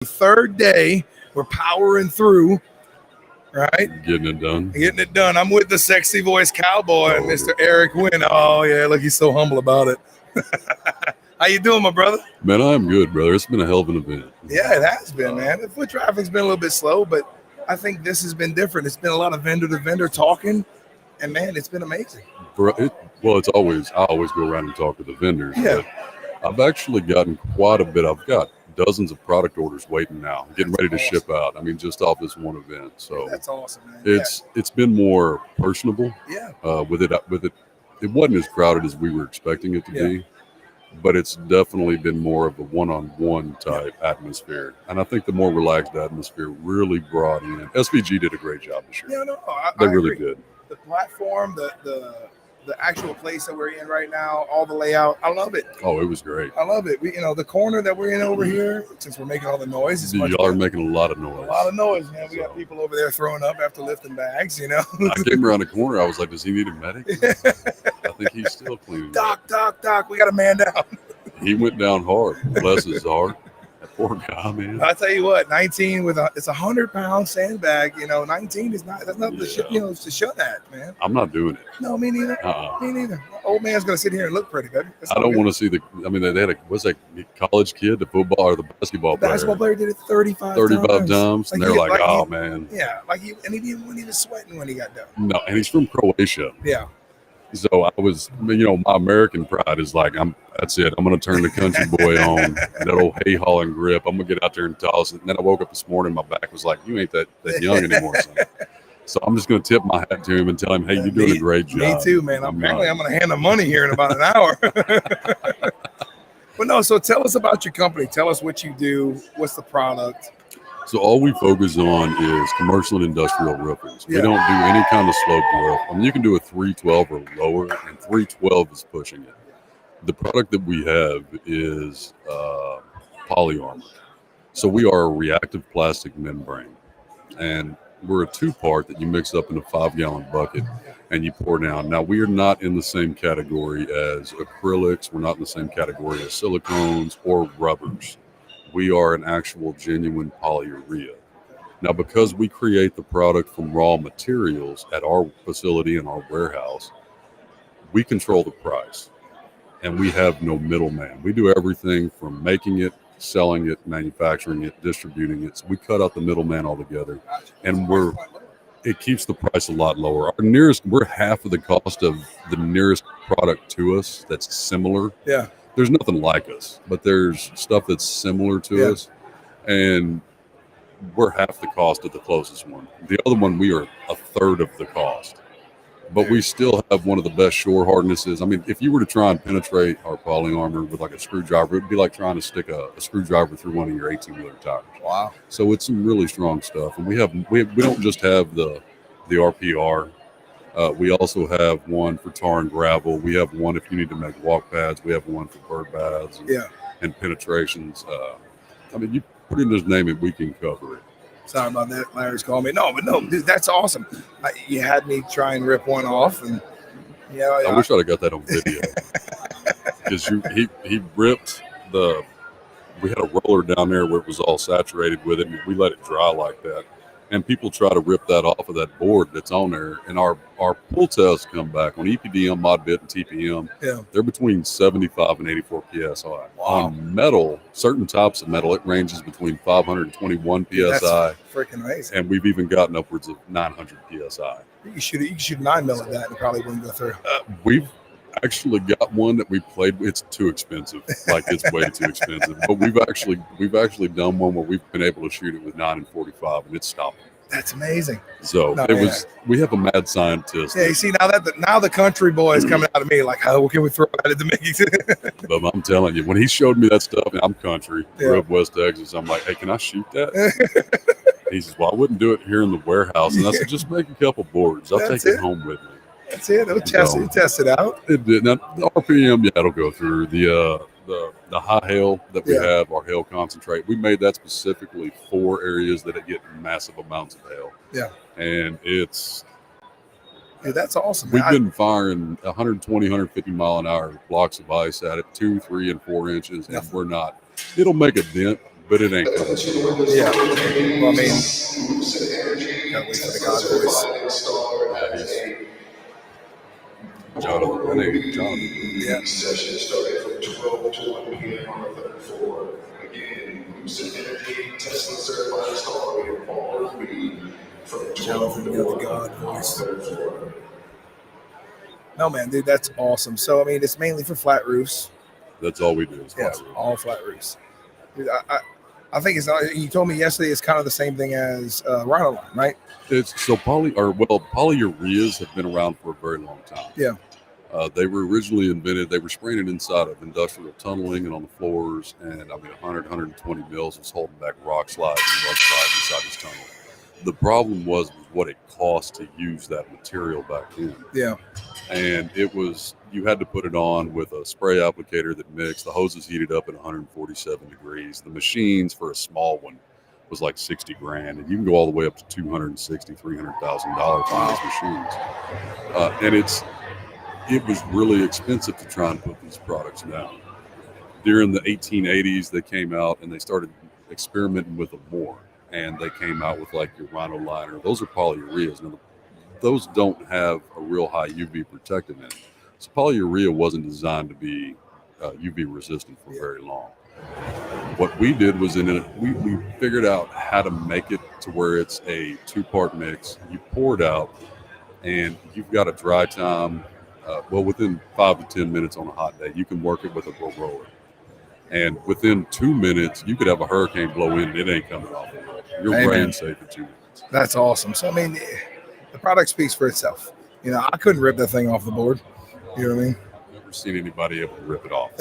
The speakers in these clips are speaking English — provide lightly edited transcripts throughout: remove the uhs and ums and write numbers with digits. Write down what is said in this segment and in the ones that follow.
Third day. We're powering through, right? Getting it done. Getting it done. I'm with the sexy voice cowboy, Oh, Mr. Eric Wynn. Oh, yeah. Look, he's so humble about it. How you doing, my brother? Man, I'm good, brother. It's been a hell of an event. Yeah, it has been, man. The foot traffic's been a little bit slow, but I think this has been different. It's been a lot of vendor to vendor talking, and, man, it's been amazing. I always go around and talk to the vendors. Yeah. But I've actually gotten quite a bit. I've got dozens of product orders waiting now, getting ready to ship out. I mean, just off this one event. So That's awesome, man. it's been more personable. Yeah. With it, it wasn't as crowded as we were expecting it to be, but it's definitely been more of a one-on-one type atmosphere. And I think the more relaxed atmosphere really brought in. SVG did a great job this year. They really did. The platform, the actual place that we're in right now, all the layout, I love it. Oh, it was great. I love it. We, the corner that we're in over here, since we're making all the noise, y'all are making a lot of noise. A lot of noise, man. We got people over there throwing up after lifting bags, I came around the corner. I was like, does he need a medic? I think he's still cleaning. Doc, we got a man down. He went down hard. Bless his heart. That poor guy, man. I tell you what, 19 it's 100-pound sandbag. 19 is not, that's not the shit, to shut at, man. I'm not doing it. No, me neither. Me neither. Old man's gonna sit here and look pretty, baby. I don't want to see they had what's that college kid, the football or the basketball player? The basketball player did it 35 times. And they're like, oh, man. Yeah, he wasn't even sweating when he got done. No, and he's from Croatia. Yeah. So I was, my American pride is like, that's it. I'm going to turn the country boy on, that old hay hauling grip. I'm going to get out there and toss it. And then I woke up this morning, my back was like, you ain't that young anymore, son. So I'm just going to tip my hat to him and tell him, hey, you're doing a great job. Me too, man. Apparently I'm going to hand him money here in about an hour. But no, so tell us about your company. Tell us what you do. What's the product? So all we focus on is commercial and industrial roofings. We don't do any kind of sloped roof. I mean, you can do a 312 or lower, and 312 is pushing it. The product that we have is polyarmor. So we are a reactive plastic membrane, and we're a two-part that you mix up in a 5-gallon bucket and you pour down. Now, we are not in the same category as acrylics. We're not in the same category as silicones or rubbers. We are an actual genuine polyurea. Now, because we create the product from raw materials at our facility and our warehouse, we control the price, and we have no middleman. We do everything from making it, selling it, manufacturing it, distributing it. So we cut out the middleman altogether, and it keeps the price a lot lower. We're half of the cost of the nearest product to us that's similar. Yeah. There's nothing like us, but there's stuff that's similar to us, and we're half the cost of the closest one. The other one, we are a third of the cost, but we still have one of the best shore hardnesses. I mean, if you were to try and penetrate our polyarmor with like a screwdriver, it'd be like trying to stick a screwdriver through one of your 18-wheeler tires. Wow. So it's some really strong stuff, and we don't just have the RPR. We also have one for tar and gravel. We have one if you need to make walk pads. We have one for bird baths and penetrations. I mean, you put in his name and we can cover it. Sorry about that. Larry's calling me. No, dude, that's awesome. You had me try and rip one off, and I wish I'd have got that on video because he ripped we had a roller down there where it was all saturated with it, and we let it dry like that. And people try to rip that off of that board that's on there. And our pull tests come back on EPDM, mod bit, and TPM. Yeah. They're between 75 and 84 PSI. Wow. On metal, certain types of metal, it ranges between 521 PSI. That's freaking amazing. And we've even gotten upwards of 900 PSI. You shoot 9 mil at that and it probably wouldn't go through. We've actually got one that we played with. It's too expensive. Like, it's way too expensive. But we've actually done one where we've been able to shoot it with 9 and 45, and it's stopped. That's amazing. So we have a mad scientist. Yeah, you see, now the country boy is coming out of me like, what can we throw at it to make it? But I'm telling you, when he showed me that stuff, and I'm country, grew up West Texas, I'm like, hey, can I shoot that? He says, well, I wouldn't do it here in the warehouse. And I said, just make a couple boards. I'll take it home with me. That's it. It'll test it out. It did. Now, the RPM, it'll go through. The high hail that we have, our hail concentrate, we made that specifically for areas that get massive amounts of hail. Yeah. And it's... Dude, that's awesome. We've been firing 120, 150 mile an hour blocks of ice at it, 2, 3, and 4 inches, and we're not... It'll make a dent, but it ain't coming through. Yeah. Well, I mean, gotta wait for the God voice. Yeah, Jonathan. My name is Jonathan. Yeah. Session started from 12 to 1 p.m. on the third floor. Again, Lucid Energy, Tesla certified installer here, Paul Reed, from 12 to 1 God on the voice. third floor. No, man, dude, that's awesome. So, I mean, it's mainly for flat roofs. That's all we do is Yeah, flat roof. all flat roofs. Dude, I think it's not. You told me yesterday it's kind of the same thing as Rhino, right? It's so polyureas have been around for a very long time. Yeah. They were originally invented. They were spraying it inside of industrial tunneling and on the floors, and I mean 120 mils was holding back rock slides and mud slides inside this tunnel. The problem was what it cost to use that material back then. Yeah. And it was, you had to put it on with a spray applicator that mixed. The hoses heated up at 147 degrees. The machines for a small one was like 60 grand, and you can go all the way up to $260,000, $300,000 for these machines. And it was really expensive to try and put these products down. During the 1880s, they came out and they started experimenting with them more, and they came out with like your Rhino liner. Those are polyureas. Now, those don't have a real high UV protectant in it. So polyurea wasn't designed to be UV resistant for very long. What we did was we figured out how to make it to where it's a 2-part mix. You pour it out, and you've got a dry time. Within 5 to 10 minutes on a hot day, you can work it with a roller. And within 2 minutes, you could have a hurricane blow in, and it ain't coming off the roller. You're brand safe for 2 minutes. That's awesome. So, I mean, the product speaks for itself. You know, I couldn't rip that thing off the board. You know what I mean? I've never seen anybody able to rip it off.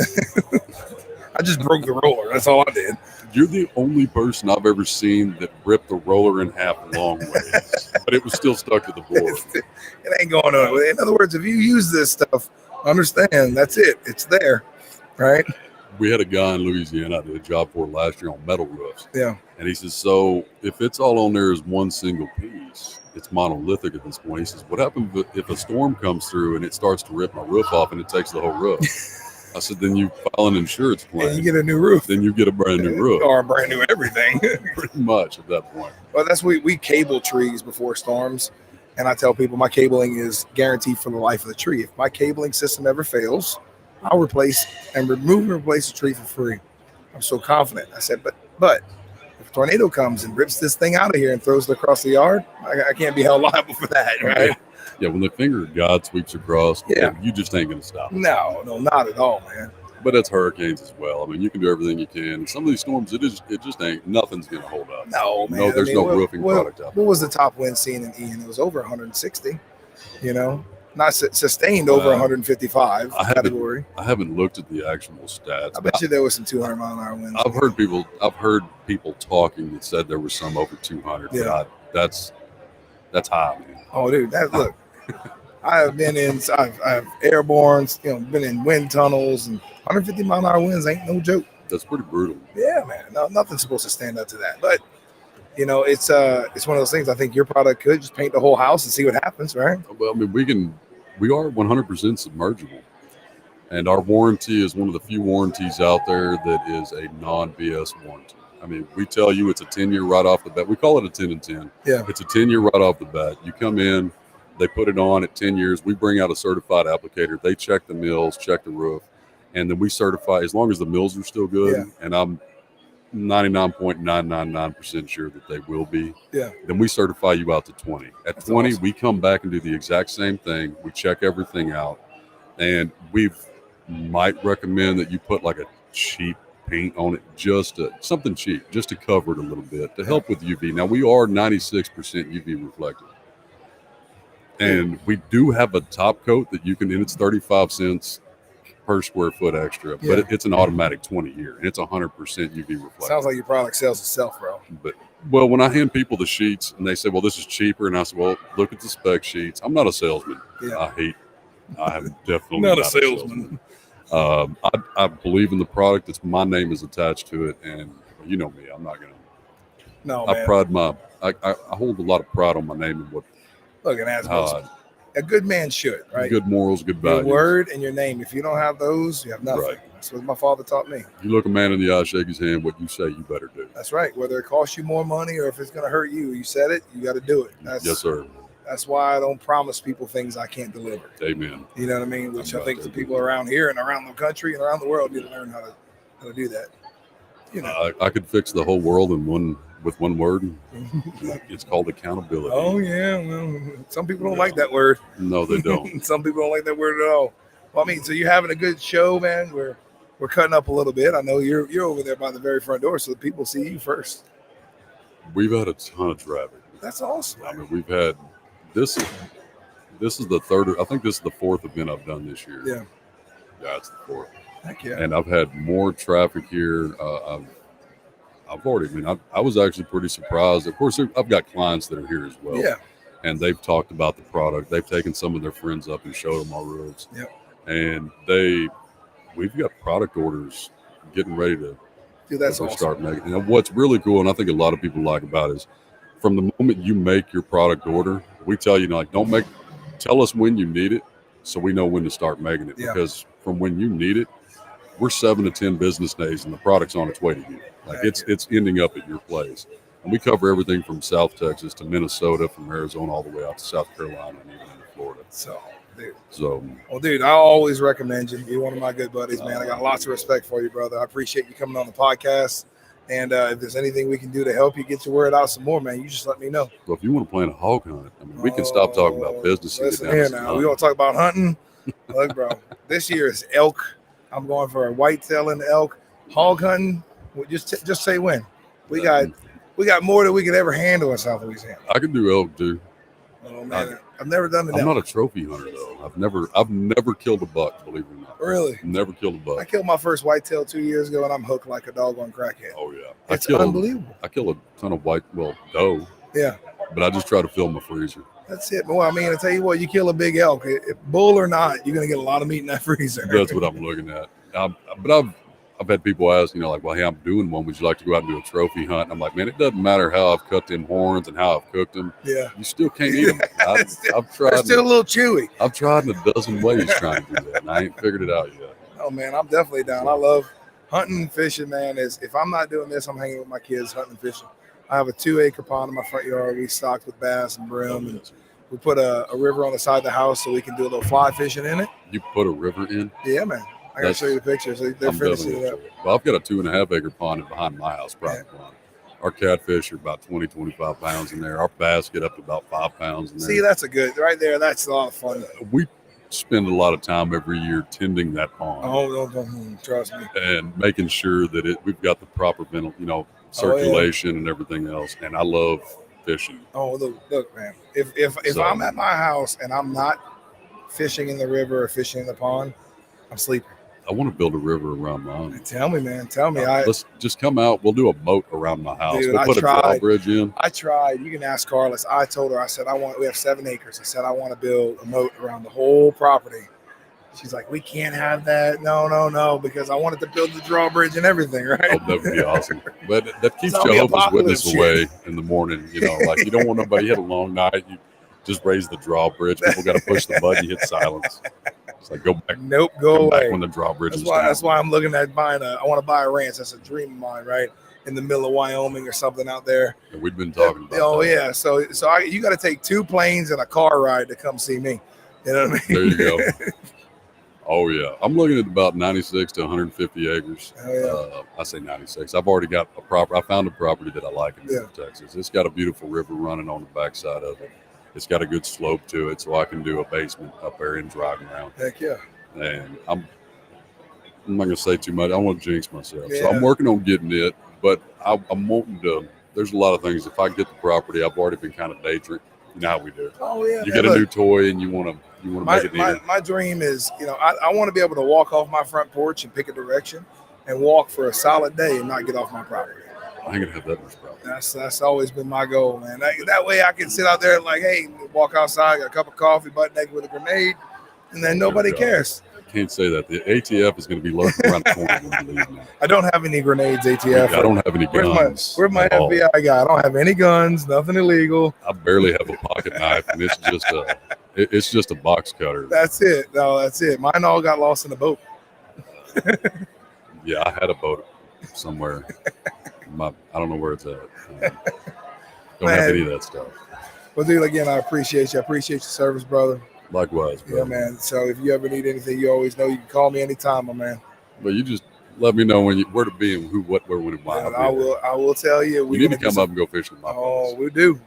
I just broke the roller. That's all I did. You're the only person I've ever seen that ripped the roller in half long ways, but it was still stuck to the board. It ain't going on. In other words, if you use this stuff, understand that's it. It's there, right? We had a guy in Louisiana I did a job for last year on metal roofs. Yeah. And he says, so if it's all on there as one single piece, it's monolithic at this point. He says, what happens if a storm comes through and it starts to rip my roof off and it takes the whole roof? I said, then you file an insurance claim. And you get a new roof. Then you get a brand new roof. Or a brand new everything. Pretty much at that point. Well, that's we cable trees before storms. And I tell people my cabling is guaranteed for the life of the tree. If my cabling system ever fails, I'll replace and replace the tree for free. I'm so confident. I said, but if a tornado comes and rips this thing out of here and throws it across the yard, I can't be held liable for that, right? Yeah, when the finger of God sweeps across, you just ain't going to stop it. No, not at all, man. But that's hurricanes as well. I mean, you can do everything you can. Some of these storms, it just ain't, nothing's going to hold up. No, man. No, there's no roofing product out there. What was the top wind seen in Ian? It was over 160, you know, not sustained over 155 category. I haven't looked at the actual stats. I bet you there was some 200 mile an hour winds. I've heard people talking that said there was some over 200. Yeah. But that's high, man. Oh, dude, look. I have been I've airborne, been in wind tunnels, and 150 mile an hour winds ain't no joke. That's pretty brutal. Yeah, man. No, nothing's supposed to stand up to that. But it's one of those things. I think your product could just paint the whole house and see what happens, right? Well, I mean, we are 100% submergible, and our warranty is one of the few warranties out there that is a non-BS warranty. I mean, we tell you it's a 10-year right off the bat. We call it a 10 and 10. Yeah. It's a 10-year right off the bat. You come in, they put it on at 10 years. We bring out a certified applicator. They check the mills, check the roof, and then we certify as long as the mills are still good. Yeah. And I'm 99.999% sure that they will be. Yeah. Then we certify you out to 20. At 20, awesome. We come back and do the exact same thing. We check everything out, and we might recommend that you put like a cheap paint on it, something cheap, just to cover it a little bit to help with UV. Now we are 96% UV reflective. And we do have a top coat that you can, and it's 35 cents per square foot extra, but it's an automatic 20-year, and it's 100% UV reflective. Sounds like your product sells itself, bro. But when I hand people the sheets and they say, well, this is cheaper, and I say, well, look at the spec sheets. I'm not a salesman. Yeah. I am definitely not a salesman. I believe in the product. It's my name is attached to it, and you know me. I'm not gonna. No, I man. I hold a lot of pride on my name and what. Look, and as a good man should, right? Good morals, good values. Your word and your name. If you don't have those, you have nothing. Right. That's what my father taught me. You look a man in the eye, shake his hand. What you say, you better do. That's right. Whether it costs you more money or if it's going to hurt you, you said it, you got to do it. Yes, sir. That's why I don't promise people things I can't deliver. Amen. You know what I mean? Which I think the people around here and around the country and around the world need to learn how to do that. You know, I could fix the whole world with one word. It's called accountability. Oh yeah. Well, some people don't like that word. No, they don't. Some people don't like that word at all. Well, I mean, so you're having a good show, man. We're cutting up a little bit. I know you're over there by the very front door, so the people see you first. We've had a ton of traffic. That's awesome. I mean, we've had this is the third. I think this is the fourth event I've done this year. Yeah, it's the fourth. Heck yeah. And I've had more traffic here. I've already been. I was actually pretty surprised. Of course, I've got clients that are here as well. Yeah. And they've talked about the product. They've taken some of their friends up and showed them our roofs. Yep. And we've got product orders getting ready to start making. And what's really cool, and I think a lot of people like about it, is from the moment you make your product order, we tell you, like, tell us when you need it so we know when to start making it. Yeah. Because from when you need it, we're 7 to 10 business days and the product's on its way to you. Like it's ending up at your place. And we cover everything from South Texas to Minnesota, from Arizona all the way out to South Carolina and even into Florida. Dude, I always recommend you. You're one of my good buddies, man. I got lots of respect for you, brother. I appreciate you coming on the podcast. And if there's anything we can do to help you get your word out some more, man, you just let me know. Well, if you want to plan a hog hunt, I mean, we can stop talking about business. Listen here now. We want to talk about hunting. Look, bro, this year is elk. I'm going for a whitetail and elk. Hog hunting. Just say when. We got more than we could ever handle in South Louisiana. I can do elk too. Oh man, I've never done it. I'm not a trophy hunter though. I've never killed a buck, believe it or not. Really? Never killed a buck. I killed my first whitetail 2 years ago, and I'm hooked like a doggone crackhead. Oh yeah, It's unbelievable. I kill a ton of doe. Yeah. But I just try to fill my freezer. That's it. Well, I mean, I tell you what, you kill a big elk, bull or not, you're gonna get a lot of meat in that freezer. That's what I'm looking at. But I've had people ask, like, well, hey, I'm doing one. Would you like to go out and do a trophy hunt? And I'm like, man, it doesn't matter how I've cut them horns and how I've cooked them. Yeah. You still can't eat them. I've tried. They're still a little chewy. I've tried in a dozen ways trying to do that, and I ain't figured it out yet. Oh, man, I'm definitely down. I love hunting and fishing, man. If I'm not doing this, I'm hanging with my kids hunting and fishing. I have a 2-acre pond in my front yard. We stocked with bass and brim. And we put a river on the side of the house so we can do a little fly fishing in it. You put a river in? Yeah, man. I gotta show you the pictures. They're finishing it up. Well, I've got a 2.5-acre pond behind my house, private pond. Our catfish are about 20, 25 pounds in there. Our bass get up to about 5 pounds in there. See, that's right there. That's a lot of fun. We spend a lot of time every year tending that pond. Oh, trust me. And making sure that we've got the proper circulation and everything else. And I love fishing. Oh, look, man. If I'm at my house and I'm not fishing in the river or fishing in the pond, I'm sleeping. I want to build a river around mine. Tell me, man. Tell me. Let's just come out. We'll do a moat around my house. Dude, we'll put a drawbridge in. I tried. You can ask Carlos. I told her, I said, we have 7 acres. I said, I want to build a moat around the whole property. She's like, we can't have that. No, because I wanted to build the drawbridge and everything, right? Oh, that would be awesome. But that keeps Jehovah's Witness away in the morning. Like you don't want nobody. You had a long night. You just raise the drawbridge. People got to push the button. You hit silence. It's like, go back. Nope, go away. Back when the drawbridge is down. That's why I'm looking at buying I want to buy a ranch. That's a dream of mine, right? In the middle of Wyoming or something out there. And we've been talking about that. Yeah. So you got to take 2 planes and a car ride to come see me. You know what I mean? There you go. Oh, yeah. I'm looking at about 96 to 150 acres. Oh, yeah. I say 96. I've already got I found a property that I like in North Texas. It's got a beautiful river running on the backside of it. It's got a good slope to it, so I can do a basement up there and drive around. Heck yeah. And I'm not going to say too much. I don't want to jinx myself. Yeah. So I'm working on getting it, but I'm wanting to. There's a lot of things. If I get the property, I've already been kind of day drinking. You know how we do. Oh, yeah. You get a new toy and you want to make it neat. My dream is, I want to be able to walk off my front porch and pick a direction and walk for a solid day and not get off my property. I ain't gonna have that much problem. That's always been my goal, man. That way I can sit out there and like, hey, walk outside, get a cup of coffee, butt naked with a grenade, and then nobody cares. I can't say that. The ATF is going to be lurking around the corner when you leave now. I don't have any grenades, ATF. I don't have any guns. Where's my FBI guy? I don't have any guns, nothing illegal. I barely have a pocket knife, and it's just a box cutter. That's it. No, that's it. Mine all got lost in the boat. Yeah, I had a boat somewhere. I don't know where it's at. Don't have any of that stuff. Well, dude, again, I appreciate you. I appreciate your service, brother. Likewise, bro. Yeah, man. So if you ever need anything, you always know you can call me anytime, my man. But you just let me know where to be and who, what, where, when, and why. And I will tell you. You need to come up and go fishing with my Oh, place. we do.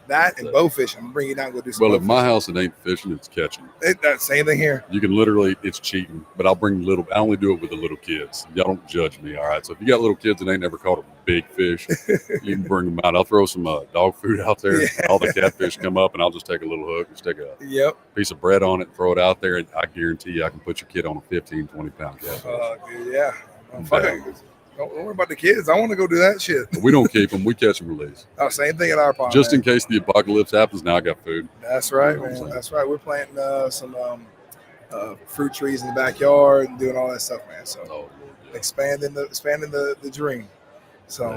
That and bow fishing. I'm gonna bring you down and go do some. Well, at my house, it ain't fishing; it's catching. That same thing here. You can literally, it's cheating. But I'll bring I only do it with the little kids. Y'all don't judge me, all right? So if you got little kids that ain't never caught a big fish, you can bring them out. I'll throw some dog food out there. Yeah. All the catfish come up, and I'll just take a little hook, just take a piece of bread on it, and throw it out there, and I guarantee you, I can put your kid on a 15, 20-pound catfish. Dude, yeah. Don't worry about the kids. I want to go do that shit. We don't keep them. We catch and release. Oh, same thing at our pond. Just in case the apocalypse happens, now I got food. That's right, man. That's right. We're planting some fruit trees in the backyard and doing all that stuff, man. So expanding the dream. So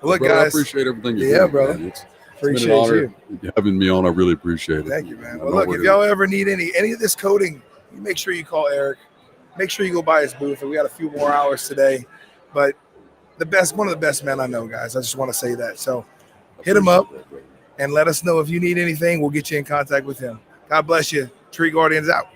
look, brother, guys, I appreciate everything you're doing, brother. Man. Appreciate been an honor you having me on. I really appreciate it. Thank you, man. Well, look, if y'all ever need any of this coating, you make sure you call Eric. Make sure you go by his booth. We got a few more hours today, but one of the best men I know, guys. I just want to say that. So hit him up and let us know if you need anything. We'll get you in contact with him. God bless you. Tree Guardians out.